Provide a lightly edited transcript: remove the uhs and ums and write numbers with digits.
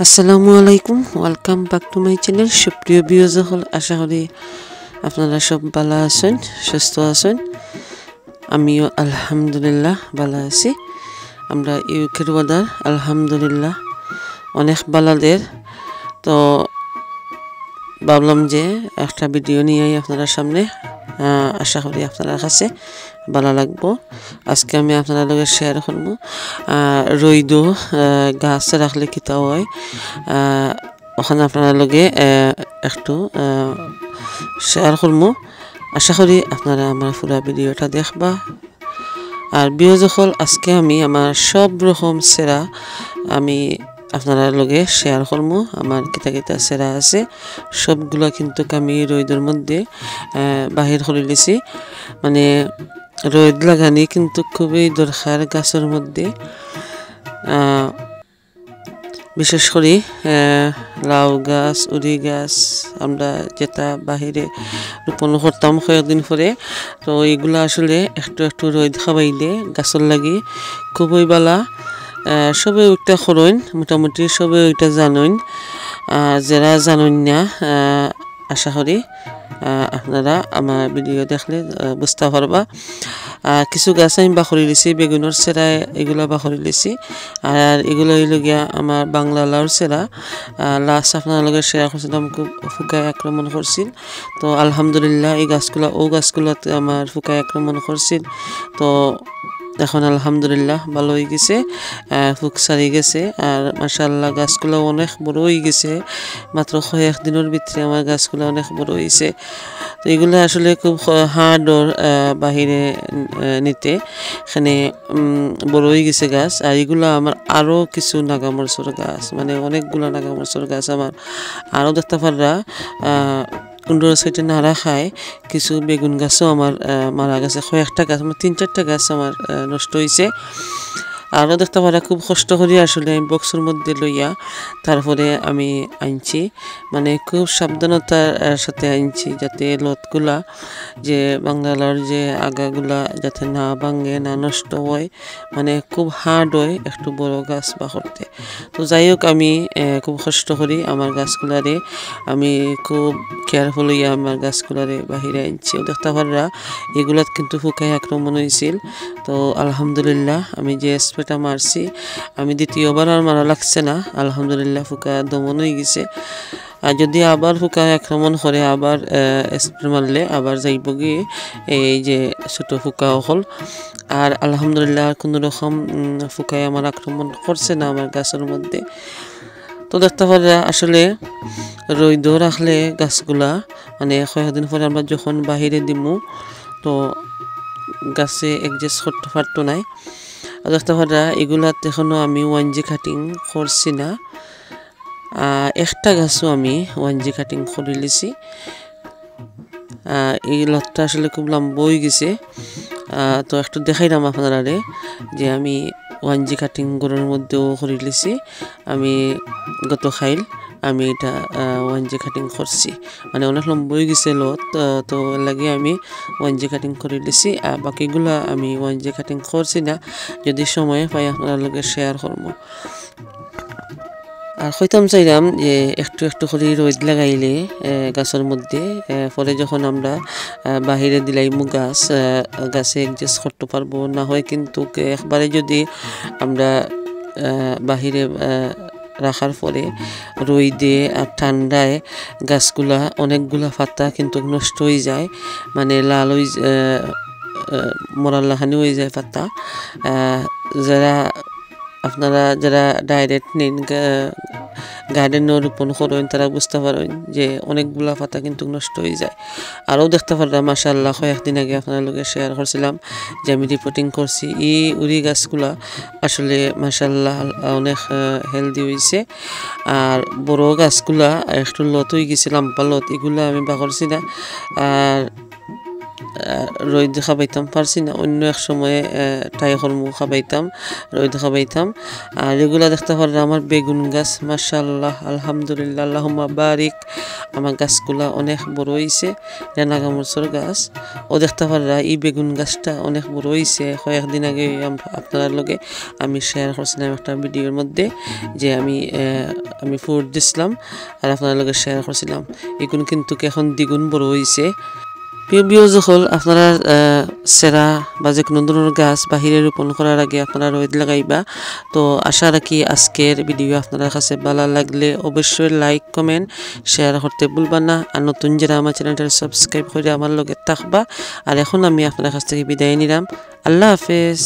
আসসালামু আলাইকুম, welcome back to my channel. সুপ্রিয় ভিউয়ার্স সকল, আশা করি আপনারা সব ভালো আছেন, সুস্থ আছেন। আমিও আলহামদুলিল্লাহ ভালো আছি। আমরা ইউকের ওয়েদার আলহামদুলিল্লাহ অনেক ভালোদের। তো ভাবলাম যে একটা ভিডিও নিয়েই আপনারা সামনে, আশা করি আপনার কাছে ভালো লাগবো। আজকে আমি আপনার লগে শেয়ার করবো রইদ গাছ রাখলে কিতা হয়। ওখানে আপনার লগে একটু শেয়ার করবো। আশা করি আপনারা আমার পুরা ভিডিওটা দেখবা। আর ভিউয়ার্স সকল, আজকে আমি আমার সব রকম সেরা আমি আপনারা লগে শেয়ার করবো। আমার কিতা কিতা সেরা আছে সবগুলো কিন্তু আমি রোদের মধ্যে বাহির করে লিছি। মানে রোদ লাগানি কিন্তু খুবই দরকার গাছের মধ্যে। বিশেষ করে লাউ গাছ, উড়ি গাছ আমরা যেটা বাহিরে রোপণ করতাম কয়েকদিন পরে, তো এইগুলো আসলে একটু একটু রোদ খাওয়াইলে গাছের লাগি খুবই ভালো। সবে ওইটা করেন, মোটামুটি সবে ওইটা জানেন। যারা জানেন না, আশা করি আপনারা আমার ভিডিও দেখলে বুঝতে পারবা। কিছু গাছ আমি বাখরি লিছি, বেগুনের সেরা এগুলো বাখরি লিছি। আর এগুলো হইলগিয়া আমার বাংলা লাউর সেরা। লাস্ট আপনার লগে শেয়ার করছিলাম, খুব ফুকায় আক্রমণ করছিল। তো আলহামদুলিল্লাহ এই গাছগুলো গাছগুলোতে আমার ফুকায় আক্রমণ করছিল। তো এখন আলহামদুলিল্লাহ ভালো হয়ে গেছে, ফুক সারি গেছে। আর মাশাআল্লাহ গাছগুলো অনেক বড় হয়ে গেছে। মাত্র কয়েক দিনের ভিতরে আমার গাছগুলো অনেক বড় হয়েছে। তো এগুলো আসলে খুব হার্ডর বাহিরে নিতে, এখানে বড় হয়ে গেছে গাছ। আর এগুলো আমার আরও কিছু নাগামরচর গাছ, মানে অনেকগুলো নাগামরচর গাছ আমার আরও দেখতে পাররা কুন্ডোর সাইডে নাড়া খায়। কিছু বেগুন গাছও আমার মারা গেছে, কয়েকটা গাছ আমার 3-4টা গাছ আমার নষ্ট হয়েছে। আরও দেখতে পারা খুব কষ্ট করি আসলে আমি বক্সের মধ্যে লইয়া তারপরে আমি আনছি, মানে খুব সাবধানতার সাথে আনছি যাতে লতগুলা যে বাংলার যে আগাগুলা যাতে না ভাঙে, না নষ্ট হয়, মানে খুব হার্ড হয় একটু বড় গাছ বা করতে। তো যাই হোক, আমি খুব কষ্ট করি আমার গাছগুলারে, আমি খুব কেয়ারফুল হইয়া আমার গাছগুলারে বাহিরে আনছি। দেখতে পাররা এগুলাত কিন্তু ফুকায় আক্রমণ হয়েছিল। তো আলহামদুলিল্লাহ আমি যে স্প্রেটা মারছি, আমি দ্বিতীয়বার আর মারা লাগছে না, আলহামদুলিল্লাহ ফুকা দমন হয়ে গেছে। আর যদি আবার ফুকায় আক্রমণ করে, আবার স্প্রে মারলে আবার যাইব গিয়ে এই যে ছোটো ফুকা হল। আর আলহামদুলিল্লাহ কোনো রকম ফুকায় আমার আক্রমণ করছে না আমার গাছের মধ্যে। তো দেখতে পারে আসলে রোদ রাখলে গাছগুলা, মানে কয়েকদিন পরে আমরা যখন বাহিরে দিমু তো গাছে একজেস্ট করতে পারতো নাই। দেখতে পারা এগুলাতে এখনও আমি 1G কাটিং করছি না। একটা গাছও আমি 1G কাটিং করে লিছি। এই লতটা আসলে খুব লম্বা হয়ে গেছে। তো একটু দেখাইলাম আপনারা যে আমি 1G কাটিং গড়ের মধ্যেও করে লিছি। আমি গত খাইল আমি এটা 1G কাটিং করছি, মানে অনেক লম্বা হয়ে গেছে লত। তো লাগে আমি 1G কাটিং করে লিছি। আর বাকিগুলো আমি 1G কাটিং করছি না, যদি সময় পাই আপনার লগে শেয়ার করবো। আর কইতাম চাইলাম যে একটু একটু করে রোদ লাগাইলে গাছের মধ্যে, পরে যখন আমরা বাহিরে দিলাইমু গাছে একজেস্ট করতে পারবো। না হয় কিন্তু একবারে যদি আমরা বাহিরে রাখার পরে রোদে আর ঠান্ডায় গাছগুলা অনেকগুলা পাতা কিন্তু নষ্ট হয়ে যায়, মানে লাল হয়ে মরাল্লাখানি হয়ে যায় পাতা। আপনারা যারা ডাইরেক্ট নিন গার্ডেনে রোপণ করেন তারা বুঝতে পারেন যে অনেকগুলা পাতা কিন্তু নষ্ট হয়ে যায়। আরও দেখতে পারলাম মাশাআল্লাহ কয়েকদিন আগে আপনার লগে শেয়ার করছিলাম যে আমি রিপোর্টিং করছি এই উড়ি গাছগুলা আসলে মাশাআল্লাহ অনেক হেলদি হয়েছে। আর বড় গাছগুলা একটু লত হয়ে গেছিলাম, লত এগুলো আমি বাকরছি না। আর রোদ খাবাইতাম পারছি না অন্য এক সময়ে টাই কর্ম খাবাইতাম রোদ খাবাইতাম আর এগুলা দেখতে পারলে আমার বেগুন গাছ মাশাআল্লাহ আলহামদুলিল্লাহ আল্লাহুম্মা বারিক আমার গাছগুলা অনেক বড় হইছে রেনাগা মরচর গাছ ও দেখতে পারলা এই বেগুন গাছটা অনেক বড় হইছে কয়েকদিন আগে আপনার লগে আমি শেয়ার করছিলাম একটা ভিডিওর মধ্যে যে আমি ফুড দিছিলাম আর আপনার লগে শেয়ার করছিলাম এগুলো কিন্তু এখন দ্বিগুণ বড় হইছে প্রিয় ভিউয়ার্স হল আপনারা সেরা বা যে কোনো ধরনের গাছ বাহিরে রোপণ করার আগে আপনারা রোদ লাগাইবা তো আশা রাখি আজকের ভিডিও আপনাদের কাছে ভালো লাগলে অবশ্যই লাইক কমেন্ট শেয়ার করতে ভুলবা না আর নতুন যারা আমার চ্যানেলটা সাবস্ক্রাইব করে আমার লগে থাকবা আর এখন আমি আপনাদের কাছ থেকে বিদায় নিলাম আল্লাহ হাফেজ।